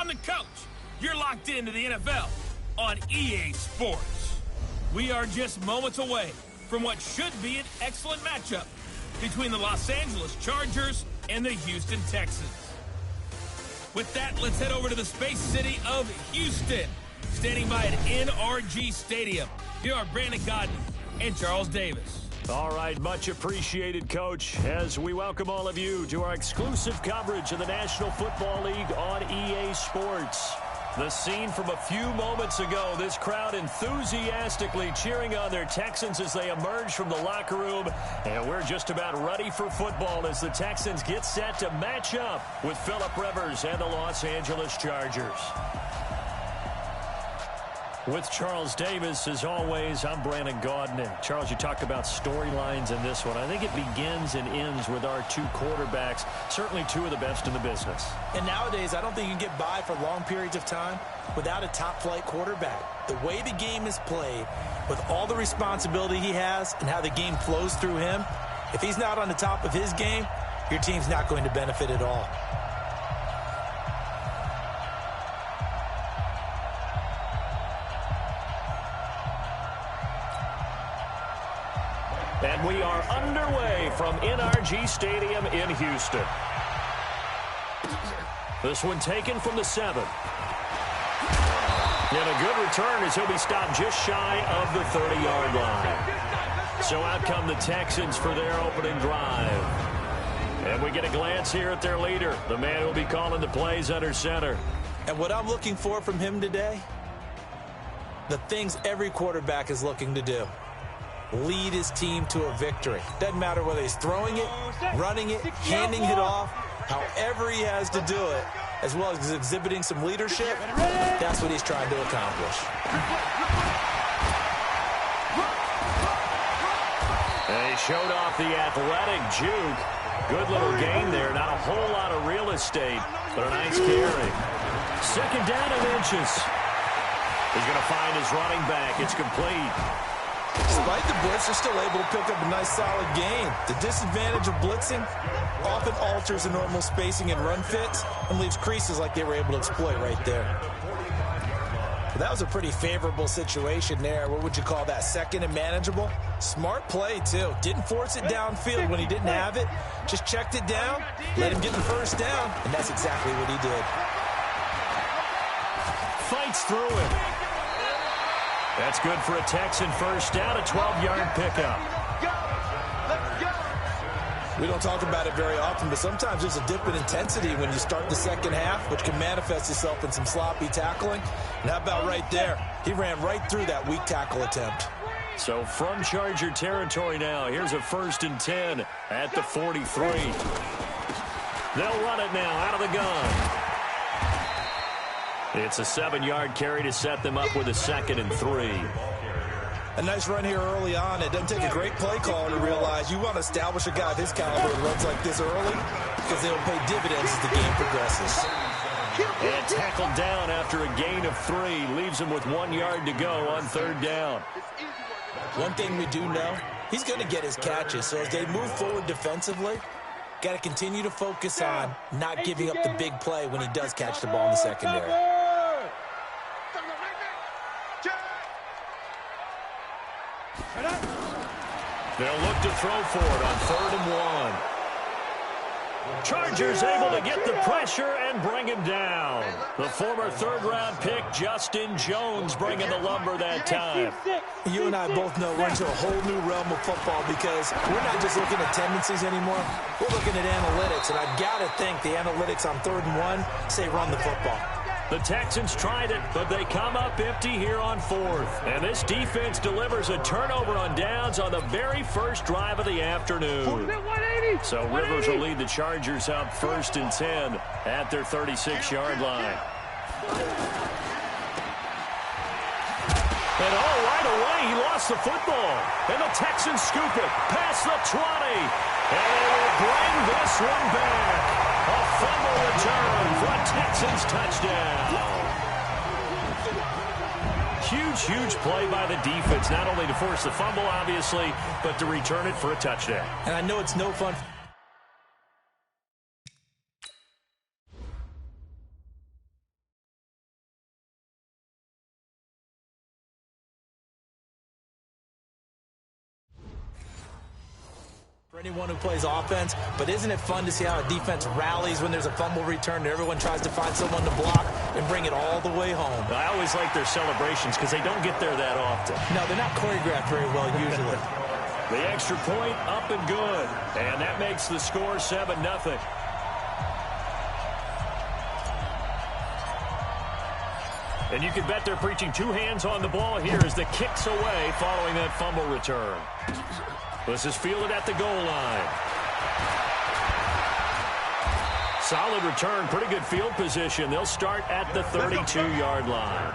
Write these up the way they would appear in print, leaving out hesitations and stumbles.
I'm the coach. You're locked into the NFL on EA Sports. We are just moments away from what should be an excellent matchup between the Los Angeles Chargers and the Houston Texans. With that, let's head over to the Space City of Houston. Standing by at NRG Stadium, here are Brandon Gaudin and Charles Davis. All right, much appreciated, Coach, as we welcome all of you to our exclusive coverage of the National Football League on EA Sports. The scene from a few moments ago, this crowd enthusiastically cheering on their Texans as they emerge from the locker room. And we're just about ready for football as the Texans get set to match up with Phillip Rivers and the Los Angeles Chargers. With Charles Davis, as always, I'm Brandon Gaudin. And Charles, you talked about storylines in this one. I think it begins and ends with our two quarterbacks, certainly two of the best in the business. And nowadays, I don't think you can get by for long periods of time without a top-flight quarterback. The way the game is played, with all the responsibility he has and how the game flows through him, if he's not on the top of his game, your team's not going to benefit at all. And we are underway from NRG Stadium in Houston. This one taken from the 7. And a good return as he'll be stopped just shy of the 30-yard line. So out come the Texans for their opening drive. And we get a glance here at their leader, the man who will be calling the plays under center. And what I'm looking for from him today, the things every quarterback is looking to do. Lead his team to a victory. Doesn't matter whether he's throwing it, running it, handing it off, however he has to do it, as well as exhibiting some leadership, that's what he's trying to accomplish. And he showed off the athletic juke. Good little game there. Not a whole lot of real estate, but a nice carry. Second down and inches. He's going to find his running back. It's complete. Despite the blitz, they're still able to pick up a nice, solid gain. The disadvantage of blitzing often alters the normal spacing and run fits and leaves creases like they were able to exploit right there. But that was a pretty favorable situation there. What would you call that? Second and manageable? Smart play, too. Didn't force it downfield when he didn't have it. Just checked it down, let him get the first down, and that's exactly what he did. Fights through it. That's good for a Texan first down, a 12-yard pickup. We don't talk about it very often, but sometimes there's a dip in intensity when you start the second half, which can manifest itself in some sloppy tackling. And how about right there? He ran right through that weak tackle attempt. So from Charger territory now, here's a 1st and 10 at the 43. They'll run it now out of the gun. It's a 7-yard carry to set them up with a 2nd and 3. A nice run here early on. It doesn't take a great play caller to realize you want to establish a guy of his caliber who runs like this early because they'll pay dividends as the game progresses. And tackled down after a gain of 3. Leaves him with 1 yard to go on 3rd down. One thing we do know, he's going to get his catches. So as they move forward defensively, got to continue to focus on not giving up the big play when he does catch the ball in the secondary. They'll look to throw for it on 3rd and 1. Chargers able to get the pressure and bring him down. The former 3rd-round pick, Justin Jones, bringing the lumber that time. You and I both know we're into a whole new realm of football because we're not just looking at tendencies anymore. We're looking at analytics, and I've got to think the analytics on 3rd and 1 say run the football. The Texans tried it, but they come up empty here on 4th. And this defense delivers a turnover on downs on the very first drive of the afternoon. So Rivers will lead the Chargers up 1st and 10 at their 36-yard line. And right away, he lost the football. And the Texans scoop it past the 20. And they will bring this one back. A fumble return for a Texans touchdown. Huge play by the defense, not only to force the fumble, obviously, but to return it for a touchdown. And I know it's no fun For anyone who plays offense, but isn't it fun to see how a defense rallies when there's a fumble return and everyone tries to find someone to block and bring it all the way home? I always like their celebrations because they don't get there that often. No, they're not choreographed very well usually. The extra point up and good. And that makes the score 7-0. And you can bet they're preaching two hands on the ball here as the kick's away following that fumble return. This is fielded at the goal line. Solid return, pretty good field position. They'll start at the 32-yard line.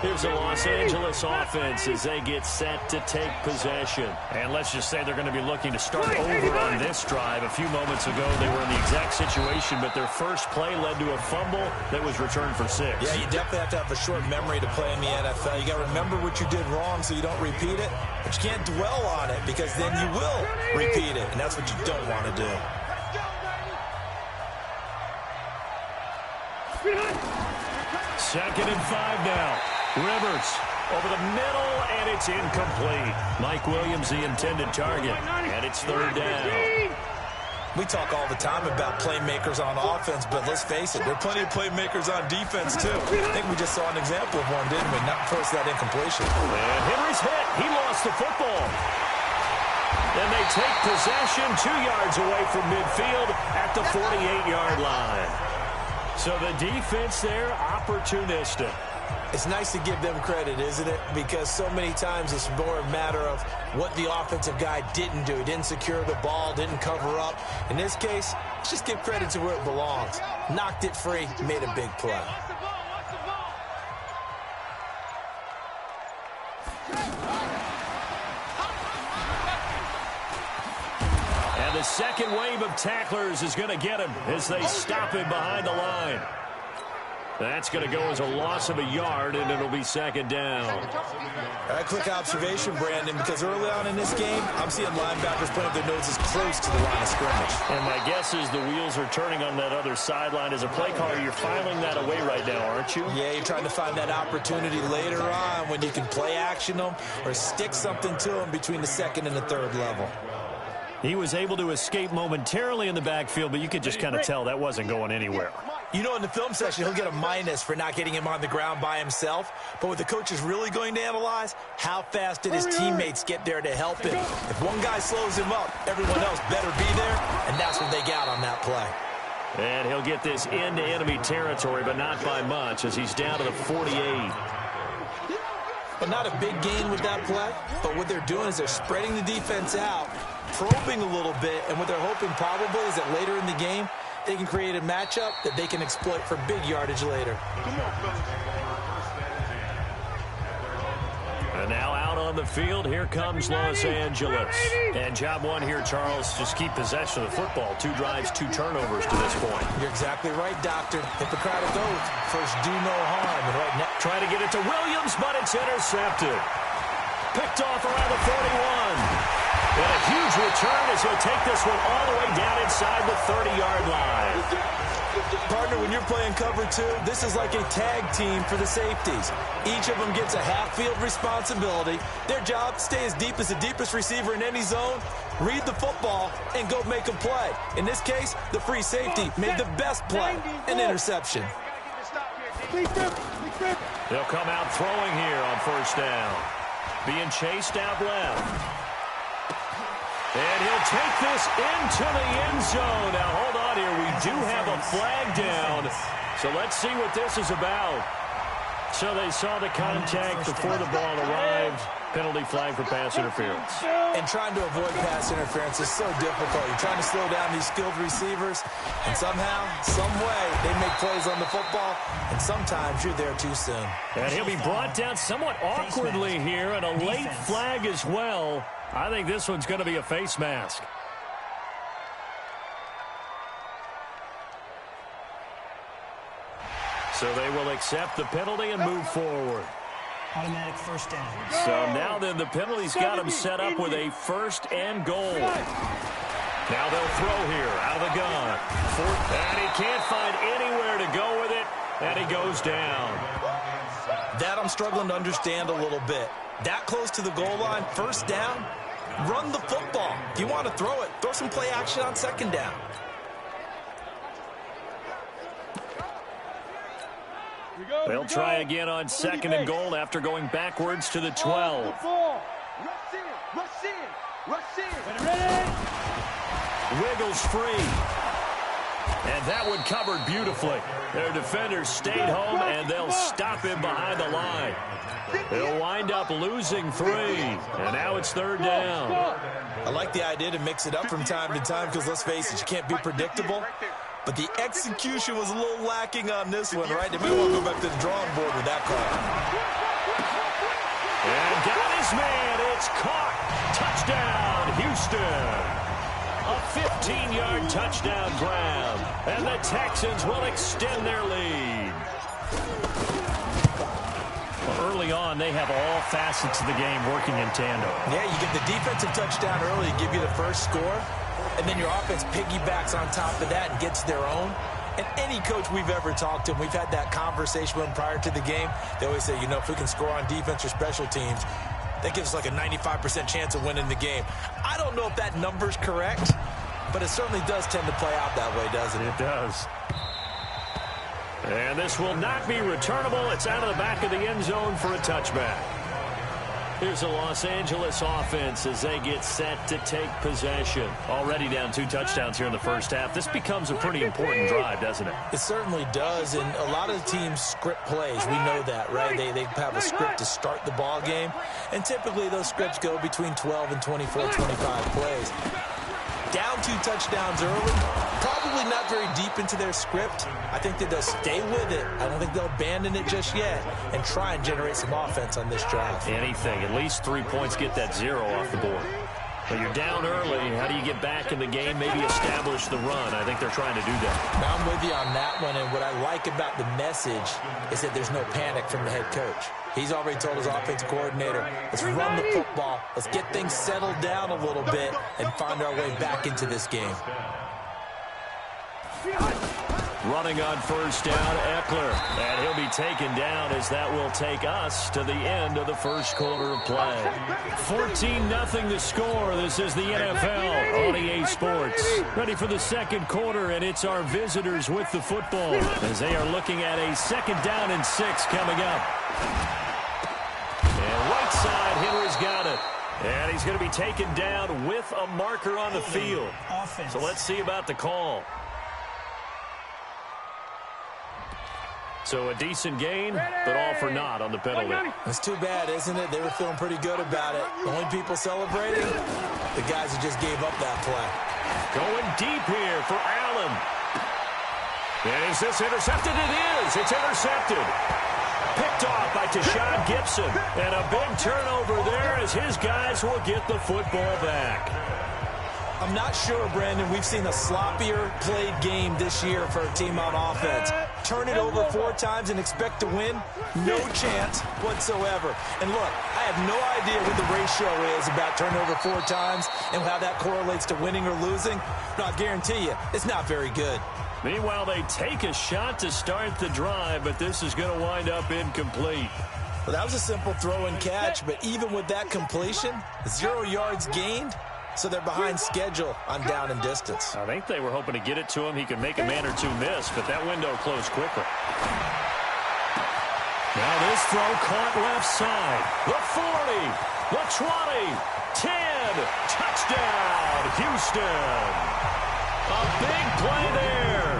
Here's the Los Angeles offense as they get set to take possession. And let's just say they're going to be looking to start over on this drive. A few moments ago, they were in the exact situation, but their first play led to a fumble that was returned for 6. Yeah, you definitely have to have a short memory to play in the NFL. You got to remember what you did wrong so you don't repeat it, but you can't dwell on it because then you will repeat it, and that's what you don't want to do. Second and 5 now. Rivers over the middle, and it's incomplete. Mike Williams, the intended target, and it's third down. We talk all the time about playmakers on offense, but let's face it, there are plenty of playmakers on defense, too. I think we just saw an example of one, didn't we? Not first that incompletion. And Henry's hit. He lost the football. And they take possession 2 yards away from midfield at the 48-yard line. So the defense there, opportunistic. It's nice to give them credit, isn't it? Because so many times it's more a matter of what the offensive guy didn't do. He didn't secure the ball, didn't cover up. In this case, let's just give credit to where it belongs. Knocked it free, made a big play. And the second wave of tacklers is going to get him as they stop him behind the line. That's going to go as a loss of a yard, and it'll be second down. All right, quick observation, Brandon, because early on in this game, I'm seeing linebackers putting up their noses close to the line of scrimmage. And my guess is the wheels are turning on that other sideline. As a play caller, you're filing that away right now, aren't you? Yeah, you're trying to find that opportunity later on when you can play action them or stick something to them between the second and the third level. He was able to escape momentarily in the backfield, but you could just kind of tell that wasn't going anywhere. You know, in the film section, he'll get a minus for not getting him on the ground by himself. But what the coach is really going to analyze, how fast did his teammates get there to help him? If one guy slows him up, everyone else better be there, and that's what they got on that play. And he'll get this into enemy territory, but not by much, as he's down to the 48. But not a big gain with that play. But what they're doing is they're spreading the defense out, probing a little bit, and what they're hoping probably is that later in the game, they can create a matchup that they can exploit for big yardage later. And now out on the field, here comes Los Angeles. And job one here, Charles, just keep possession of the football. 2 drives, 2 turnovers to this point. You're exactly right, Doctor. Hippocratic oath. First, do no harm. And right now, try to get it to Williams, but it's intercepted. Picked off around the 41. And a huge return as he'll take this one all the way down inside the 30-yard line. Partner, when you're playing cover 2, this is like a tag team for the safeties. Each of them gets a half-field responsibility. Their job, stay as deep as the deepest receiver in any zone, read the football, and go make a play. In this case, the free safety made the best play, an interception. They'll come out throwing here on first down. Being chased out left. And he'll take this into the end zone. Now, hold on here. We do have a flag down. So let's see what this is about. So they saw the contact before the ball arrived. Penalty flag for pass interference. And trying to avoid pass interference is so difficult. You're trying to slow down these skilled receivers, and somehow, some way, they make plays on the football, and sometimes you're there too soon. And he'll be brought down somewhat awkwardly here, and a late flag as well. I think this one's going to be a face mask. So they will accept the penalty and move forward. Automatic first down. So now then, the penalty's got him set up with a first and goal. Now they'll throw here out of the gun. And he can't find anywhere to go with it, and he goes down. That I'm struggling to understand a little bit. That close to the goal line, first down, run the football. If you want to throw it, throw some play action on second down. They'll try again on second and goal after going backwards to the 12. Wiggles free. And that one covered beautifully. Their defenders stayed home, and they'll stop him behind the line. They'll wind up losing 3. And now it's third down. I like the idea to mix it up from time to time because, let's face it, you can't be predictable. But the execution was a little lacking on this one, right? They may want to go back to the drawing board with that call. And got his man. It's caught. Touchdown, Houston. A 15-yard touchdown grab. And the Texans will extend their lead. Well, early on, they have all facets of the game working in tandem. Yeah, you get the defensive touchdown early, give you the first score. And then your offense piggybacks on top of that and gets their own. And any coach we've ever talked to, and we've had that conversation with them prior to the game, they always say, you know, if we can score on defense or special teams, that gives us like a 95% chance of winning the game. I don't know if that number's correct, but it certainly does tend to play out that way, doesn't it? It does. And this will not be returnable. It's out of the back of the end zone for a touchback. Here's the Los Angeles offense as they get set to take possession. Already down 2 touchdowns here in the first half. This becomes a pretty important drive, doesn't it? It certainly does, and a lot of the teams script plays. We know that, right? They have a script to start the ball game, and typically those scripts go between 12 and 24, 25 plays. Down 2 touchdowns early, probably not very deep into their script. I think that they'll stay with it. I don't think they'll abandon it just yet and try and generate some offense on this drive. Anything. At least 3 points, get that 0 off the board. But you're down early. How do you get back in the game? Maybe establish the run. I think they're trying to do that. Now, I'm with you on that one, and what I like about the message is that there's no panic from the head coach. He's already told his offensive coordinator, let's run the football, let's get things settled down a little bit and find our way back into this game. Running on first down, Eckler. And he'll be taken down as that will take us to the end of the first quarter of play. 14-0 the score. This is the NFL on EA Sports. Ready for the second quarter, and it's our visitors with the football as they are looking at a 2nd down and 6 coming up. And right side, Henry's got it. And he's going to be taken down with a marker on the field. So let's see about the call. So a decent gain, but all for naught on the penalty. It's too bad, isn't it? They were feeling pretty good about it. The only people celebrating, the guys who just gave up that play. Going deep here for Allen. And is this intercepted? It is. It's intercepted. Picked off by Tashawn Gibson. And a big turnover there as his guys will get the football back. I'm not sure, Brandon, we've seen a sloppier played game this year for a team on offense. Turn it over 4 times and expect to win? No chance whatsoever. And look, I have no idea what the ratio is about turnover 4 times and how that correlates to winning or losing. But I guarantee you, it's not very good. Meanwhile, they take a shot to start the drive, but this is going to wind up incomplete. Well, that was a simple throw and catch, but even with that completion, 0 yards gained. So they're behind schedule on down and distance. I think they were hoping to get it to him. He could make a man or 2 miss, but that window closed quickly. Now this throw caught left side. The 40, the 20, 10. Touchdown, Houston. A big play there.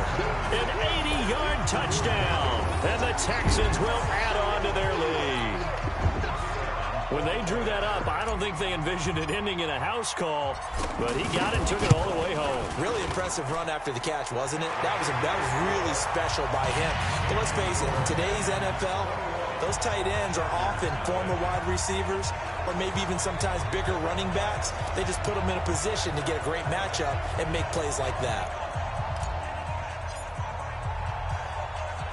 An 80-yard touchdown. And the Texans will add on to their lead. When they drew that up, I don't think they envisioned it ending in a house call, but he got it and took it all the way home. Really impressive run after the catch, wasn't it? That was really special by him. But let's face it, in today's NFL, those tight ends are often former wide receivers or maybe even sometimes bigger running backs. They just put them in a position to get a great matchup and make plays like that.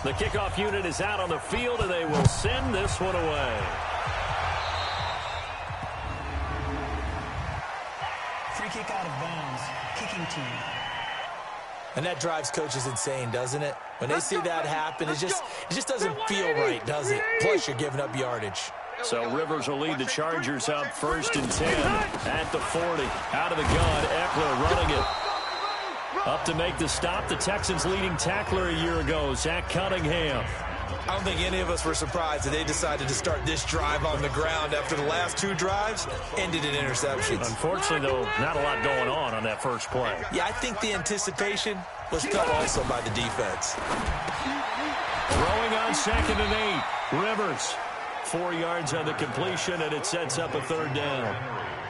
The kickoff unit is out on the field, and they will send this one away. Free kick out of bounds. Kicking team. And that drives coaches insane, doesn't it? When they see that happen, it just doesn't feel right, does it? Plus, you're giving up yardage. So Rivers will lead the Chargers up 1st and 10 at the 40. Out of the gun, Eckler running it. Up to make the stop, the Texans' leading tackler a year ago, Zach Cunningham. I don't think any of us were surprised that they decided to start this drive on the ground after the last 2 drives ended in interceptions. Unfortunately, though, not a lot going on that first play. Yeah, I think the anticipation was felt also by the defense. Throwing on 2nd and 8. Rivers, 4 yards on the completion, and it sets up a 3rd down.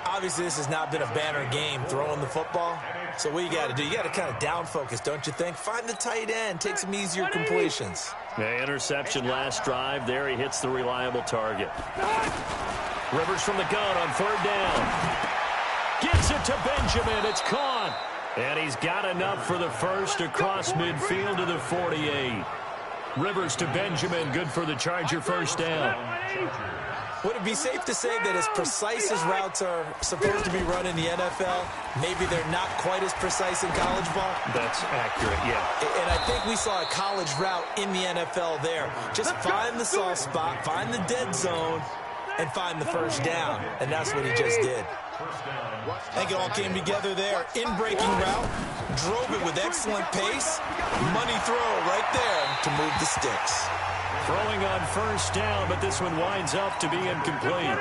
Obviously, this has not been a banner game throwing the football. So what you got to do, you got to kind of down focus, don't you think? Find the tight end, take some easier completions. The interception last drive. There he hits the reliable target. Rivers from the gun on 3rd down. Gets it to Benjamin. It's caught. And he's got enough for the first across midfield to the 48. Rivers to Benjamin. Good for the Charger first down. Would it be safe to say that as precise as routes are supposed to be run in the NFL, maybe they're not quite as precise in college ball? That's accurate, yeah. And I think we saw a college route in the NFL there. Just find the soft spot, find the dead zone, and find the first down. And that's what he just did. I think it all came together there. In-breaking route, drove it with excellent pace. Money throw right there to move the sticks. Throwing on 1st down, but this one winds up to be incomplete.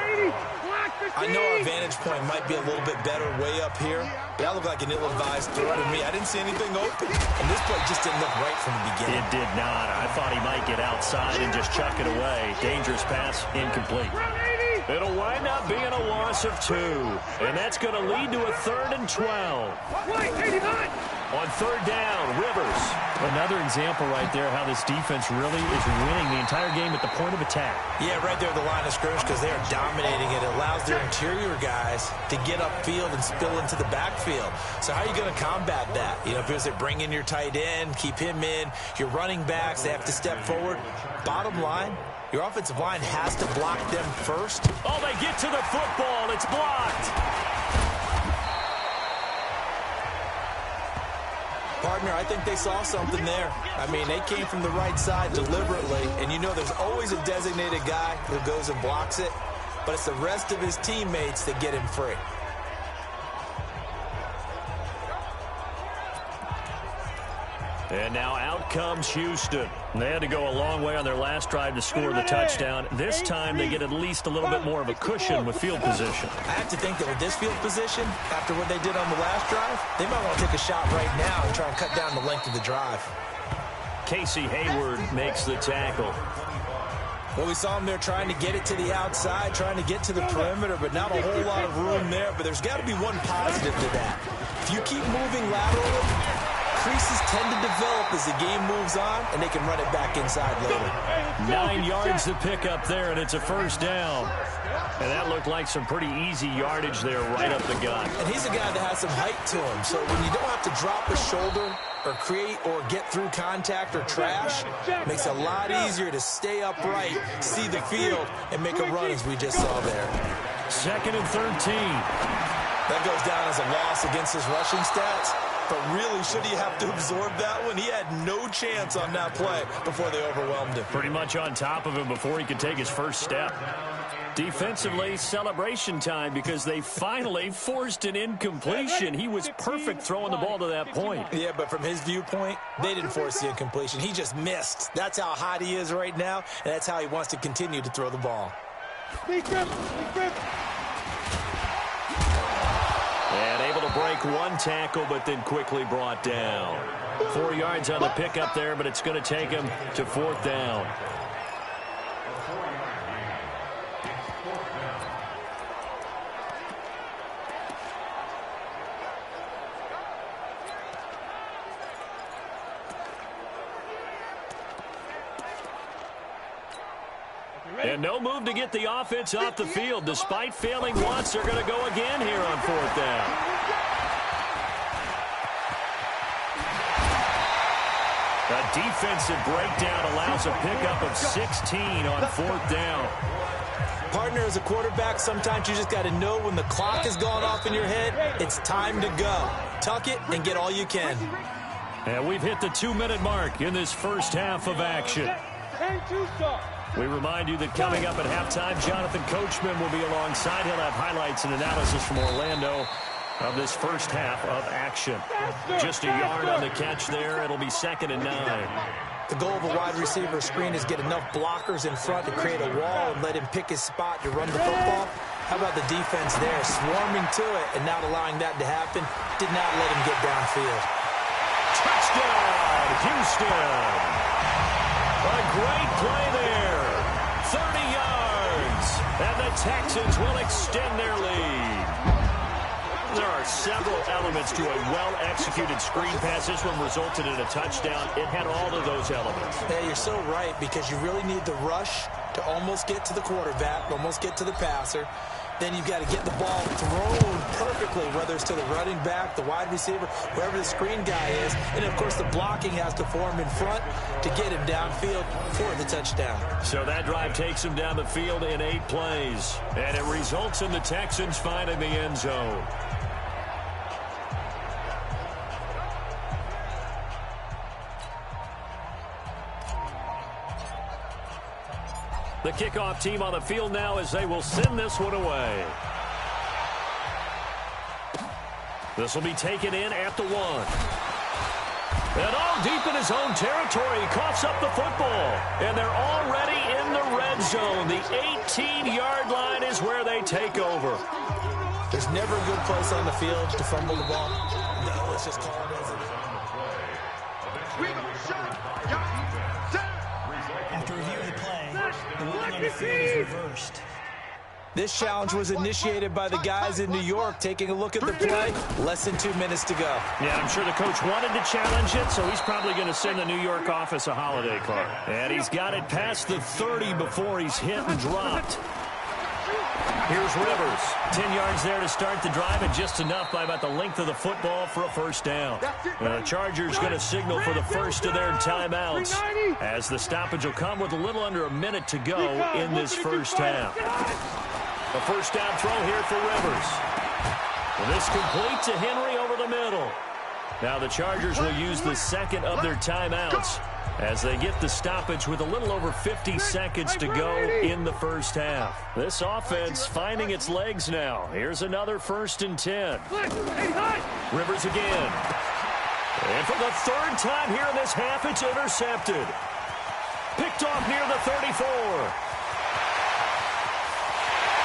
I know our vantage point might be a little bit better way up here, but that looked like an ill-advised throw to me. I didn't see anything open, and this play just didn't look right from the beginning. It did not. I thought he might get outside and just chuck it away. Dangerous pass, incomplete. It'll wind up being a loss of 2, and that's going to lead to a 3rd and 12. On 3rd down, Rivers. Another example right there how this defense really is winning the entire game at the point of attack. Yeah, right there at the line of scrimmage because they are dominating it. It allows their interior guys to get upfield and spill into the backfield. So how are you going to combat that? You know, if it's bring in your tight end, keep him in, your running backs, they have to step forward. Bottom line, your offensive line has to block them first. Oh, they get to the football. It's blocked. Partner, I think they saw something there. I mean, they came from the right side deliberately, and you know there's always a designated guy who goes and blocks it, but it's the rest of his teammates that get him free. And now out comes Houston. They had to go a long way on their last drive to score the touchdown. This time they get at least a little bit more of a cushion with field position. I have to think that with this field position, after what they did on the last drive, they might want to take a shot right now and try and cut down the length of the drive. Casey Hayward makes the tackle. Well, we saw him there trying to get it to the outside, trying to get to the perimeter, but not a whole lot of room there. But there's got to be one positive to that. If you keep moving laterally, creases tend to develop as the game moves on, and they can run it back inside later. 9 yards to pick up there, and it's a first down. And that looked like some pretty easy yardage there right up the gut. And he's a guy that has some height to him, so when you don't have to drop a shoulder or create or get through contact or trash, it makes it a lot easier to stay upright, see the field, and make a run as we just saw there. 2nd and 13. That goes down as a loss against his rushing stats. But really, should he have to absorb that one? He had no chance on that play before they overwhelmed him. Pretty much on top of him before he could take his first step. Defensively, celebration time because they finally forced an incompletion. He was perfect throwing the ball to that point. Yeah, but from his viewpoint, they didn't force the incompletion. He just missed. That's how hot he is right now, and that's how he wants to continue to throw the ball. And able to break one tackle, but then quickly brought down. 4 yards on the pickup there, but it's going to take him to 4th down. And no move to get the offense off the field. Despite failing once, they're going to go again here on 4th down. A defensive breakdown allows a pickup of 16 on 4th down. Partner, as a quarterback, sometimes you just got to know when the clock has gone off in your head, it's time to go. Tuck it and get all you can. And we've hit the 2-minute mark in this first half of action. We remind you that coming up at halftime, Jonathan Coachman will be alongside. He'll have highlights and analysis from Orlando of this first half of action. Just a yard on the catch there. It'll be 2nd and 9. The goal of a wide receiver screen is get enough blockers in front to create a wall and let him pick his spot to run the football. How about the defense there, swarming to it and not allowing that to happen? Did not let him get downfield. Touchdown, Houston. A great play there. 30 yards. And the Texans will extend their lead. There are several elements to a well-executed screen pass. This one resulted in a touchdown. It had all of those elements. Yeah, you're so right, because you really need the rush to almost get to the quarterback, almost get to the passer. Then you've got to get the ball thrown perfectly, whether it's to the running back, the wide receiver, wherever the screen guy is. And, of course, the blocking has to form in front to get him downfield for the touchdown. So that drive takes him down the field in 8 plays. And it results in the Texans finding the end zone. The kickoff team on the field now as they will send this one away. This will be taken in at the 1. And all deep in his own territory, he coughs up the football. And they're already in the red zone. The 18-yard line is where they take over. There's never a good place on the field to fumble the ball. No, let's just call it as it is. After reviewing the play, the ruling on the field is reversed. This challenge was initiated by the guys in New York. Taking a look at the play, less than 2 minutes to go. Yeah, I'm sure the coach wanted to challenge it, so he's probably going to send the New York office a holiday card. And he's got it past the 30 before he's hit and dropped. Here's Rivers. 10 yards there to start the drive, and just enough by about the length of the football for a first down. The Chargers going to signal for the first of their timeouts, as the stoppage will come with a little under a minute to go in this first half. A first down throw here for Rivers. And this complete to Henry over the middle. Now the Chargers will use the second of their timeouts as they get the stoppage with a little over 50 seconds to go in the first half. This offense finding its legs now. Here's another 1st and 10. Rivers again. And for the 3rd time here in this half, it's intercepted. Picked off near the 34.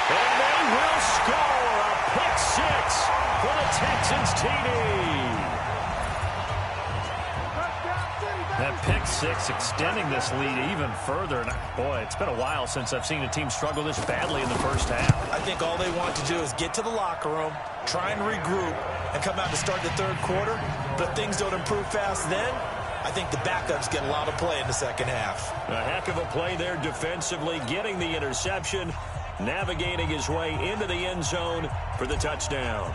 And they will score a pick 6 for the Texans TD. That pick 6 extending this lead even further. And boy, it's been a while since I've seen a team struggle this badly in the first half. I think all they want to do is get to the locker room, try and regroup, and come out to start the 3rd quarter. But if things don't improve fast then, I think the backups get a lot of play in the second half. A heck of a play there defensively, getting the interception, navigating his way into the end zone for the touchdown.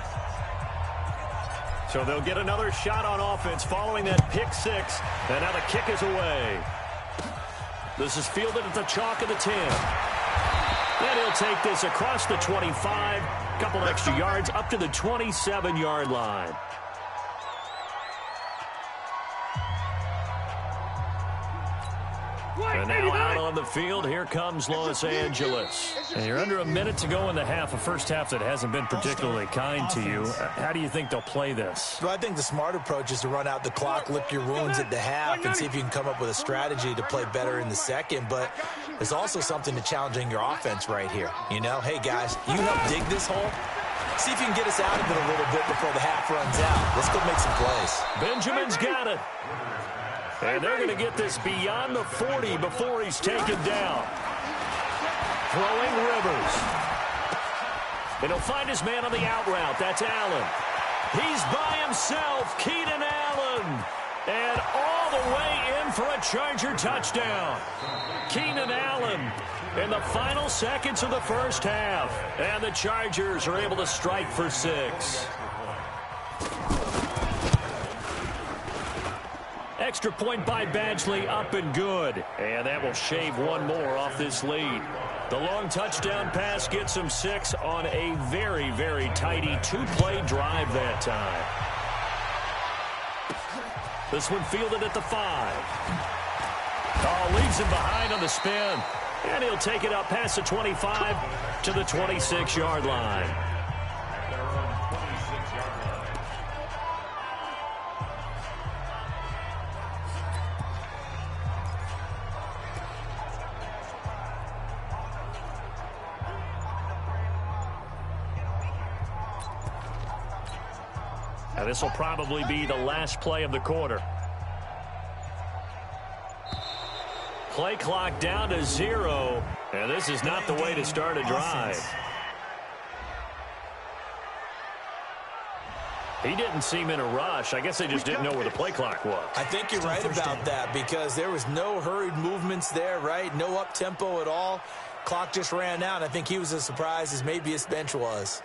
So they'll get another shot on offense following that pick 6. And now the kick is away. This is fielded at the chalk of the 10. And he'll take this across the 25. Couple extra yards up to the 27-yard line. And now out on the field, here comes Los Angeles. And you're under a minute to go in the half, a first half that hasn't been particularly kind to you. How do you think they'll play this? Well, I think the smart approach is to run out the clock, lick your wounds at the half, and see if you can come up with a strategy to play better in the second. But there's also something to challenging your offense right here. You know, hey, guys, you help dig this hole. See if you can get us out of it a little bit before the half runs out. Let's go make some plays. Benjamin's got it. And they're going to get this beyond the 40 before he's taken down. Throwing Rivers. And he'll find his man on the out route. That's Allen. He's by himself. Keenan Allen. And all the way in for a Charger touchdown. Keenan Allen in the final seconds of the first half. And the Chargers are able to strike for 6. Extra point by Badgley, up and good. And that will shave one more off this lead. The long touchdown pass gets him 6 on a very, very tidy 2-play drive that time. This one fielded at the 5. Oh, leaves him behind on the spin. And he'll take it up past the 25 to the 26-yard line. Now this will probably be the last play of the quarter. Play clock down to 0. And this is not the way to start a drive. He didn't seem in a rush. I guess they just didn't know where the play clock was. I think you're right about that because there was no hurried movements there, right? No up-tempo at all. Clock just ran out. I think he was as surprised as maybe his bench was.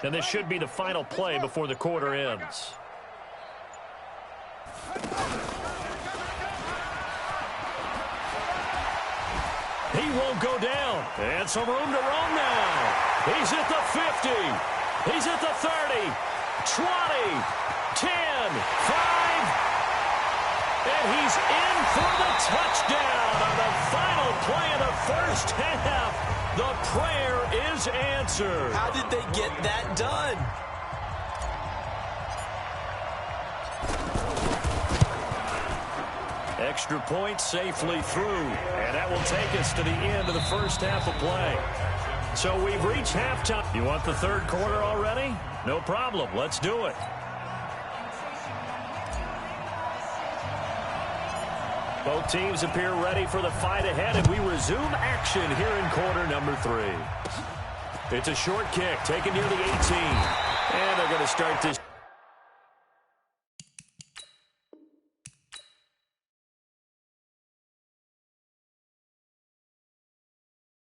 And this should be the final play before the quarter ends. He won't go down. And some room to roam now. He's at the 50. He's at the 30. 20. 10. 5. And he's in for the touchdown on the final play of the first half. The prayer is answered. How did they get that done? Extra point safely through. And that will take us to the end of the first half of play. So we've reached halftime. You want the third quarter already? No problem. Let's do it. Both teams appear ready for the fight ahead, and we resume action here in quarter number 3. It's a short kick taken near the 18. And they're going to start this.